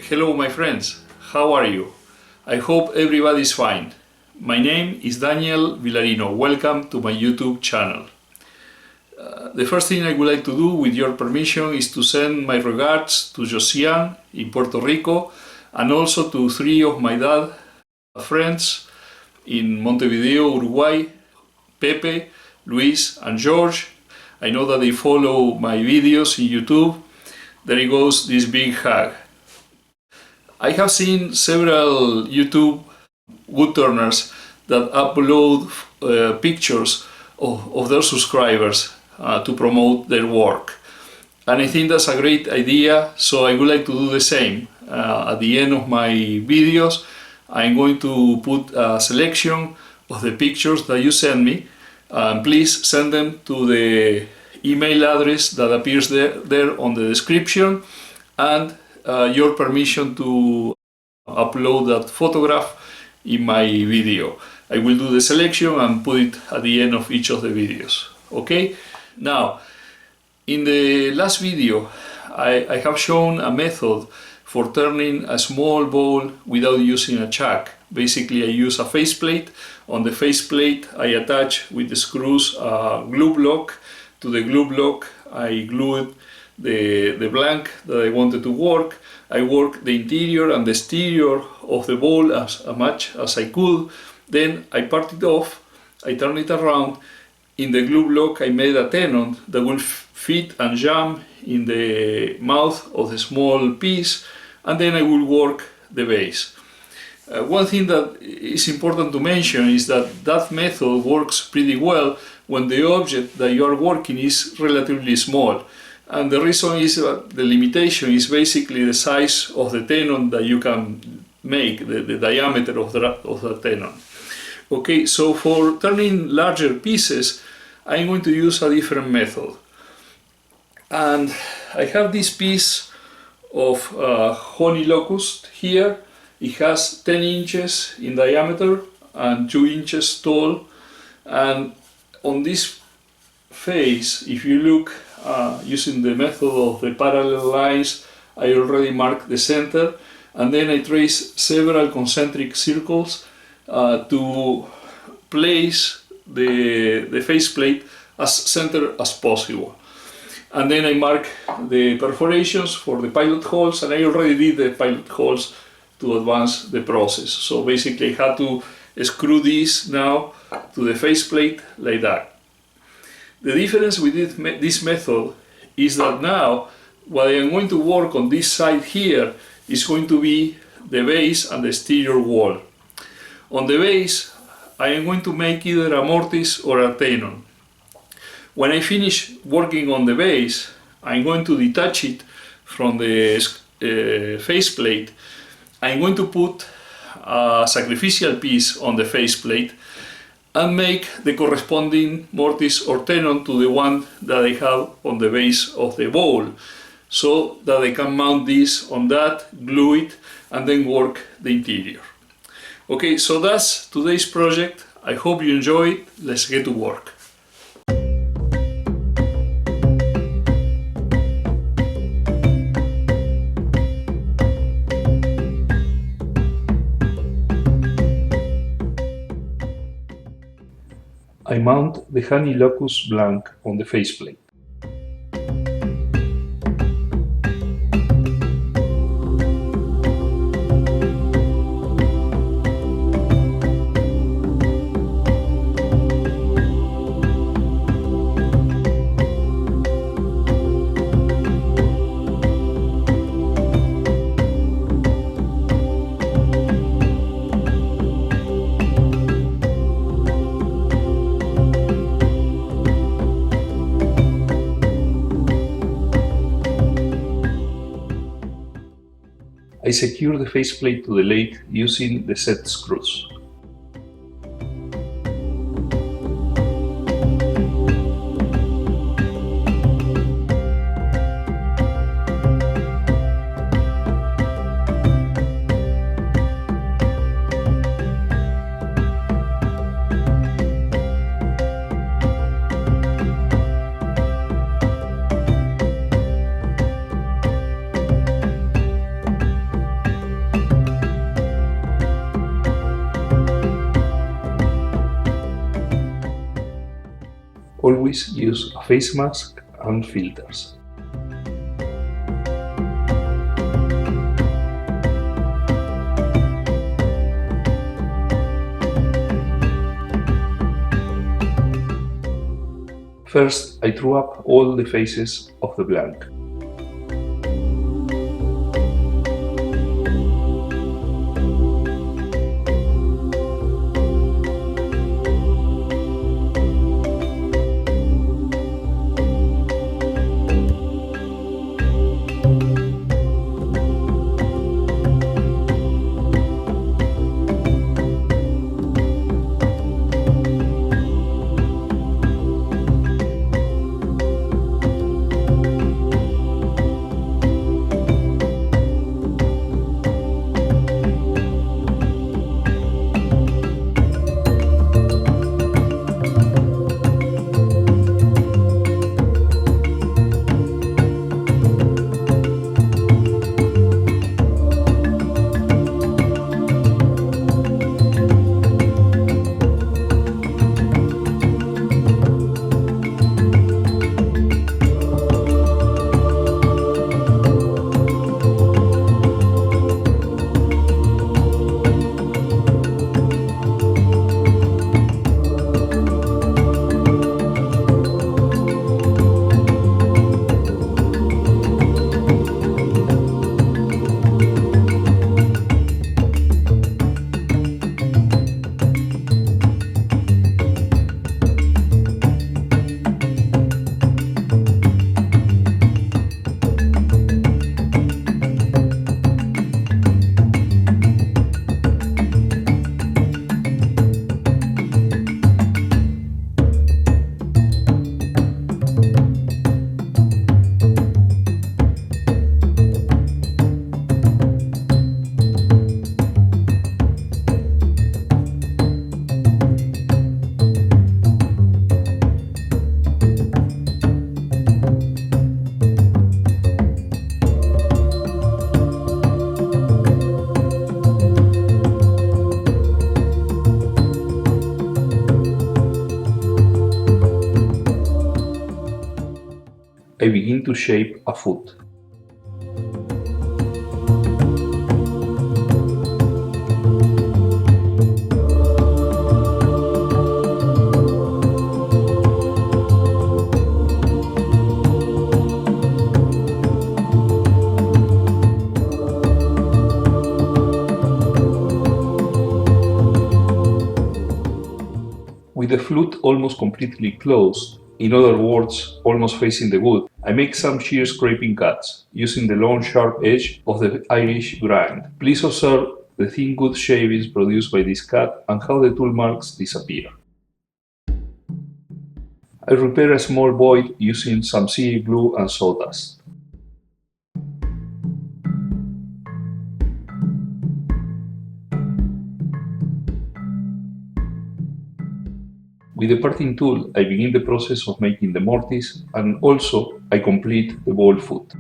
Hello my friends, how are you? I hope everybody's fine. My name is Daniel Villarino. Welcome to my YouTube channel. The first thing I would like to do, with your permission, is to send my regards to Josian in Puerto Rico and also to 3 of my dad friends in Montevideo, Uruguay, Pepe, Luis and George. I know that they follow my videos in YouTube. There goes this big hug. I have seen several YouTube wood turners that upload pictures of their subscribers to promote their work. And I think that's a great idea, so I would like to do the same. At the end of my videos, I'm going to put a selection of the pictures that you send me. Please send them to the email address that appears there on the description, and your permission to upload that photograph in my video. I will do the selection and put it at the end of each of the videos. Okay? Now, in the last video, I have shown a method for turning a small bowl without using a chuck. Basically, I use a faceplate. On the faceplate, I attach with the screws a glue block. To the glue block, I glued the blank that I wanted to work. I worked the interior and the exterior of the bowl as much as I could. Then I part it off, I turn it around. In the glue block I made a tenon that will fit and jam in the mouth of the small piece, and then I will work the base. One thing that is important to mention is that that method works pretty well when the object that you are working is relatively small. And the reason is that the limitation is basically the size of the tenon that you can make, the diameter of the tenon. Okay, so for turning larger pieces, I'm going to use a different method. And I have this piece of Honey Locust here. It has 10 inches in diameter and 2 inches tall. And on this face, if you look using the method of the parallel lines, I already marked the center, and then I trace several concentric circles to place the faceplate as centered as possible. And then I mark the perforations for the pilot holes, and I already did the pilot holes to advance the process. So basically I had to screw this now to the faceplate like that. The difference with this method is that now what I am going to work on this side here is going to be the base and the exterior wall. On the base, I am going to make either a mortise or a tenon. When I finish working on the base, I'm going to detach it from the faceplate. I'm going to put a sacrificial piece on the faceplate and make the corresponding mortise or tenon to the one that I have on the base of the bowl, so that I can mount this on that, glue it, and then work the interior. Okay, so that's today's project. I hope you enjoy it. Let's get to work. I mount the Honey Locust blank on the faceplate. I secure the faceplate to the lathe using the set screws. always use a face mask and filters. First, I drew up all the faces of the blank. I begin to shape a foot. With the flute almost completely closed, in other words, almost facing the wood, I make some shear scraping cuts, using the long sharp edge of the Irish grind. Please observe the thin good shavings produced by this cut and how the tool marks disappear. I repair a small void using some CA glue and sawdust. With the parting tool, I begin the process of making the mortise, and also I complete the ball foot.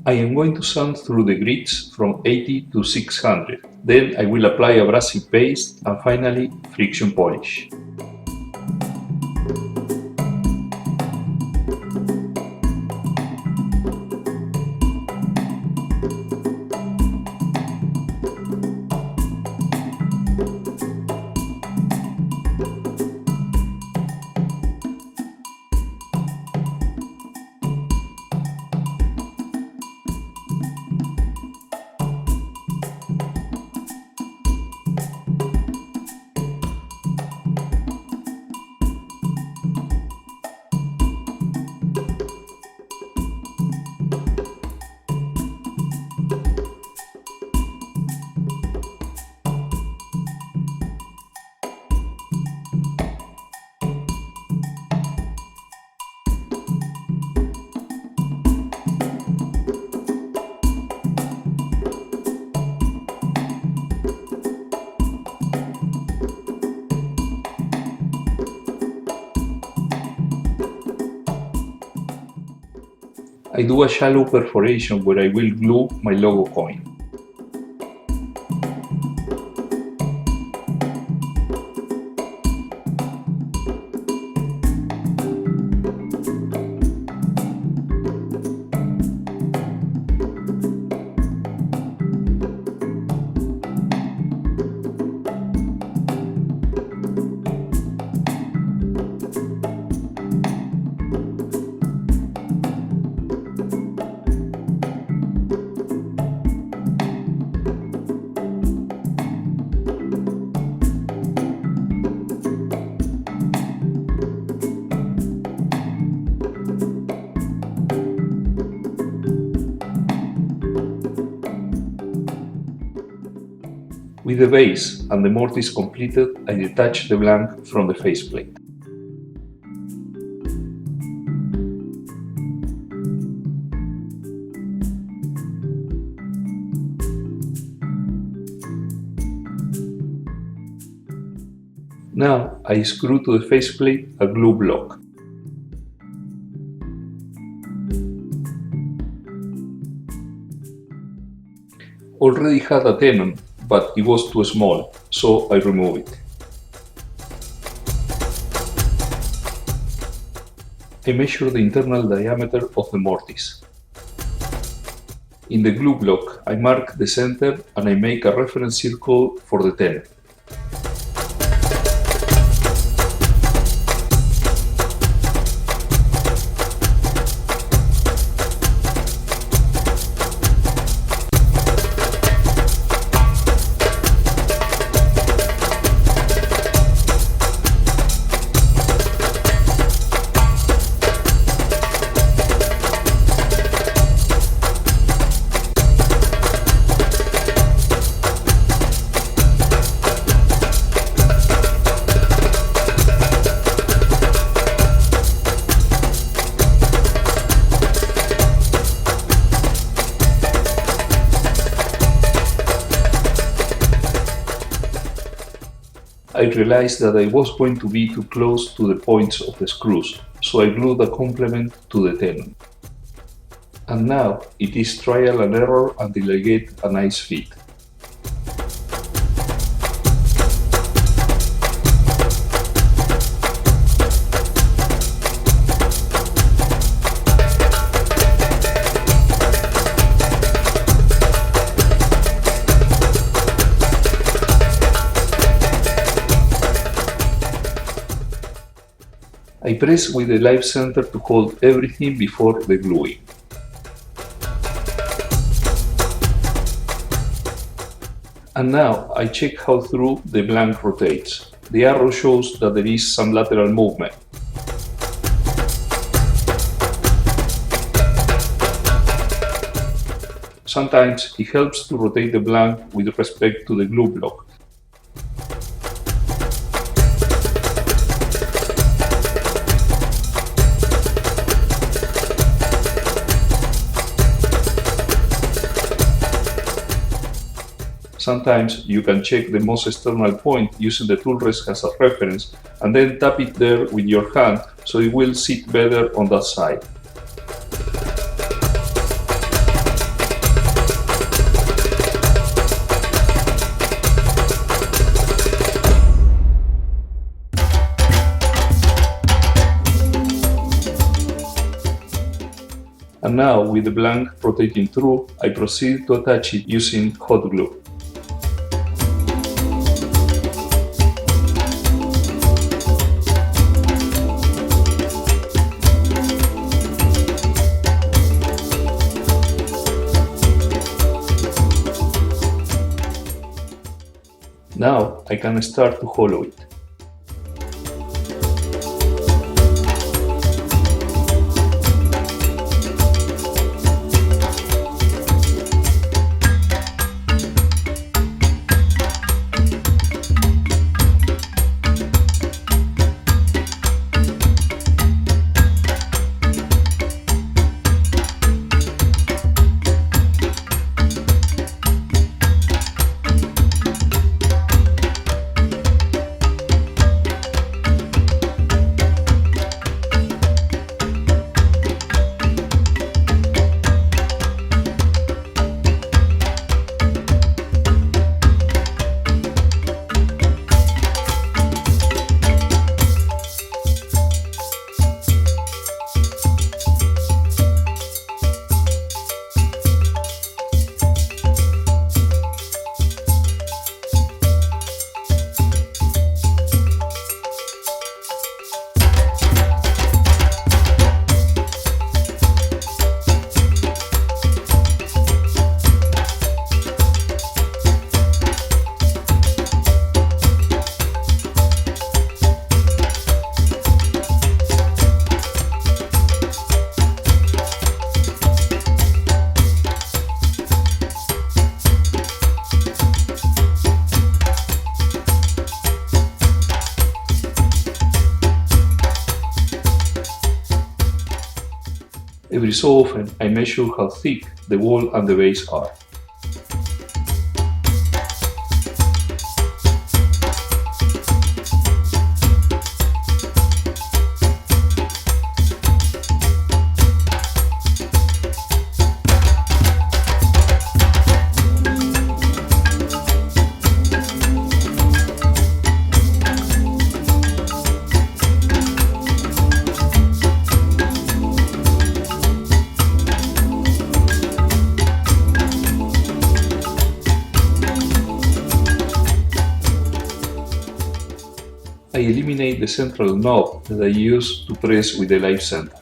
I am going to sand through the grits from 80 to 600. Then I will apply abrasive paste and finally friction polish. I do a shallow perforation where I will glue my logo coin. With the base and the mortise completed, I detach the blank from the faceplate. Now I screw to the faceplate a glue block. Already had a tenon, but it was too small, so I remove it. I measure the internal diameter of the mortise. In the glue block, I mark the center and I make a reference circle for the tenon. I realized that I was going to be too close to the points of the screws, so I glued a complement to the tenon. And now it is trial and error until I get a nice fit. I press with the live center to hold everything before the gluing. And now I check how through the blank rotates. The arrow shows that there is some lateral movement. Sometimes it helps to rotate the blank with respect to the glue block. Sometimes you can check the most external point using the tool rest as a reference and then tap it there with your hand so it will sit better on that side. And now, with the blank rotating through, I proceed to attach it using hot glue. Now I can start to hollow it. Every so often I measure how thick the wall and the base are. I eliminate the central knob that I use to press with the live center.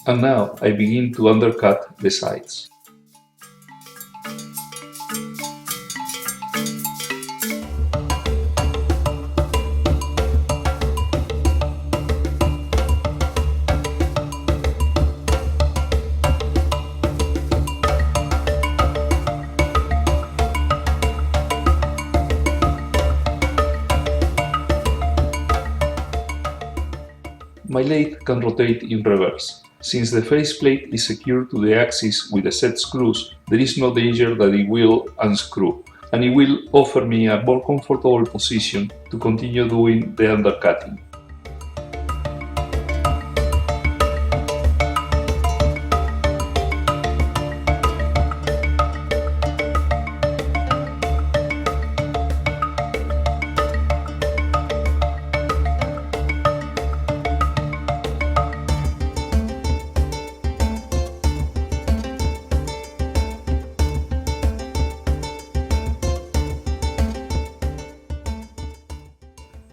And now I begin to undercut the sides. My lathe can rotate in reverse. Since the faceplate is secured to the axis with the set screws, there is no danger that it will unscrew, and it will offer me a more comfortable position to continue doing the undercutting.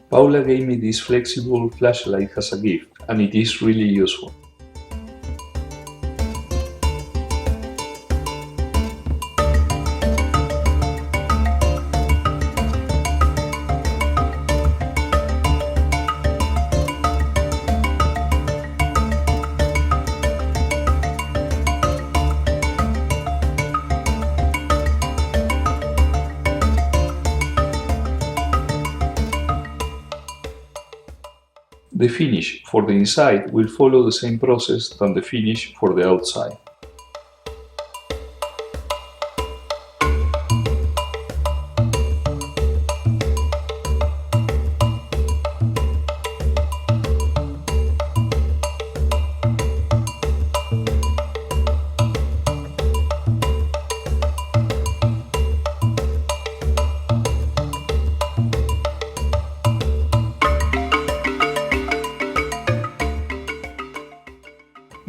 Paula gave me this flexible flashlight as a gift, and it is really useful. The finish for the inside will follow the same process than the finish for the outside.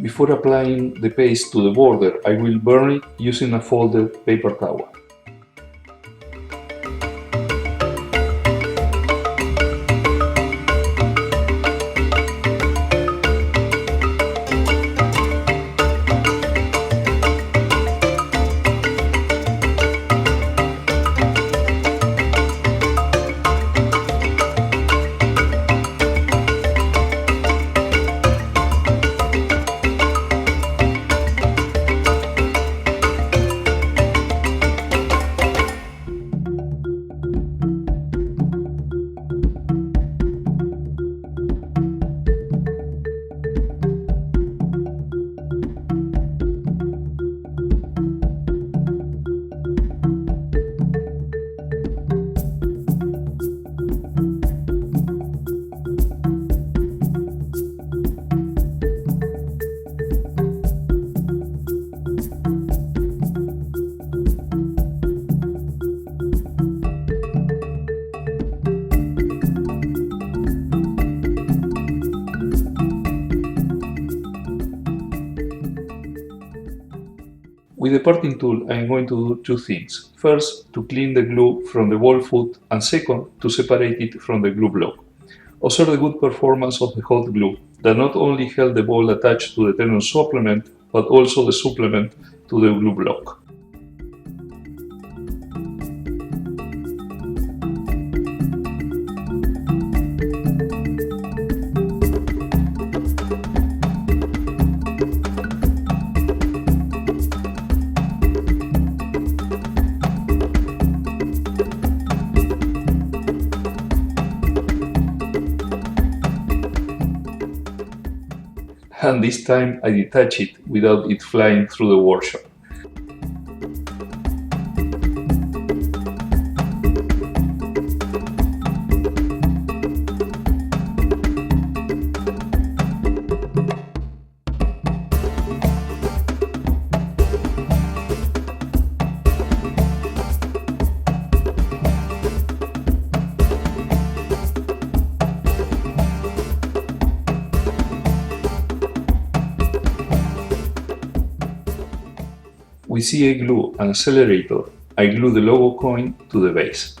Before applying the paste to the border, I will burn it using a folded paper towel. the parting tool, I am going to do two things. First, to clean the glue from the ball foot, and second, to separate it from the glue block. Observe the good performance of the hot glue that not only held the ball attached to the tendon supplement, but also the supplement to the glue block. And this time I detach it without it flying through the workshop. With CA glue and accelerator, I glue the logo coin to the base.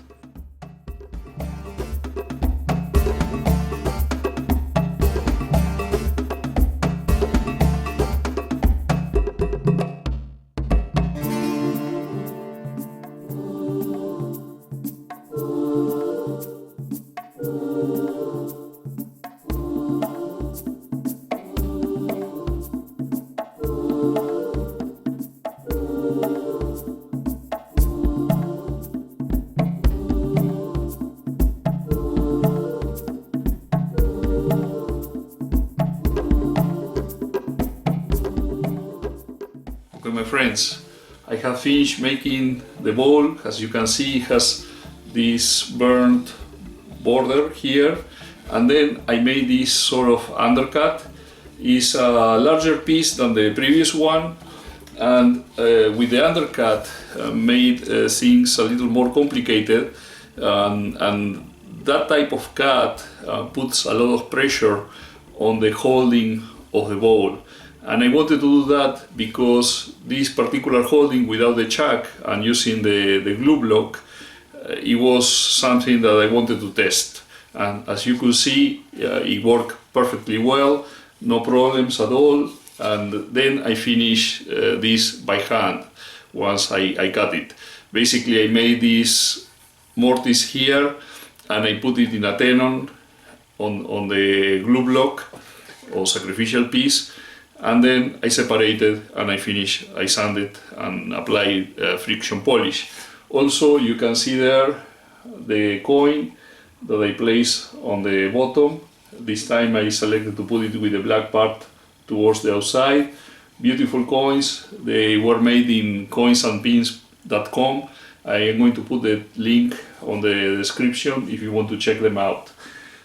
Okay, my friends, I have finished making the ball. As you can see, it has this burnt border here, and then I made this sort of undercut. It's a larger piece than the previous one, and with the undercut made things a little more complicated, and that type of cut puts a lot of pressure on the holding of the ball. And I wanted to do that because this particular holding without the chuck and using the glue block, it was something that I wanted to test. And as you could see, it worked perfectly well, no problems at all. And then I finished this by hand once I cut it. Basically, I made this mortise here and I put it in a tenon on the glue block or sacrificial piece. And then I separated and I finished, I sanded and applied friction polish. Also, you can see there the coin that I placed on the bottom. This time I selected to put it with the black part towards the outside. Beautiful coins. They were made in coinsandpins.com. I am going to put the link on the description if you want to check them out.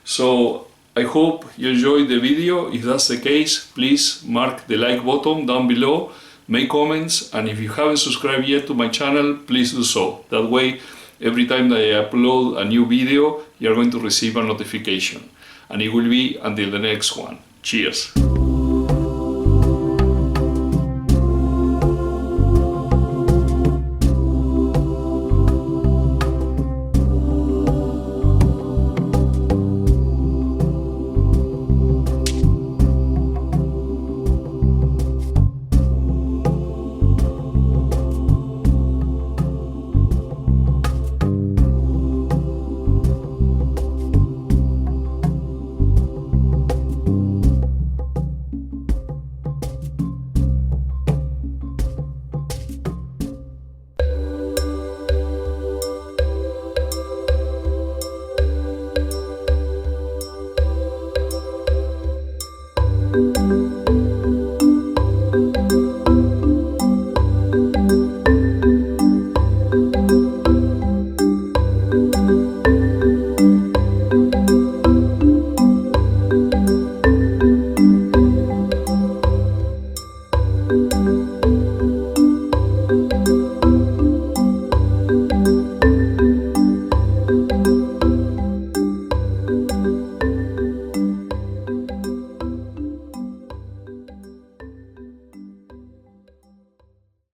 So I hope you enjoyed the video. If that's the case, please mark the like button down below, make comments, and if you haven't subscribed yet to my channel, please do so. That way, every time that I upload a new video, you're going to receive a notification. And it will be until the next one. Cheers!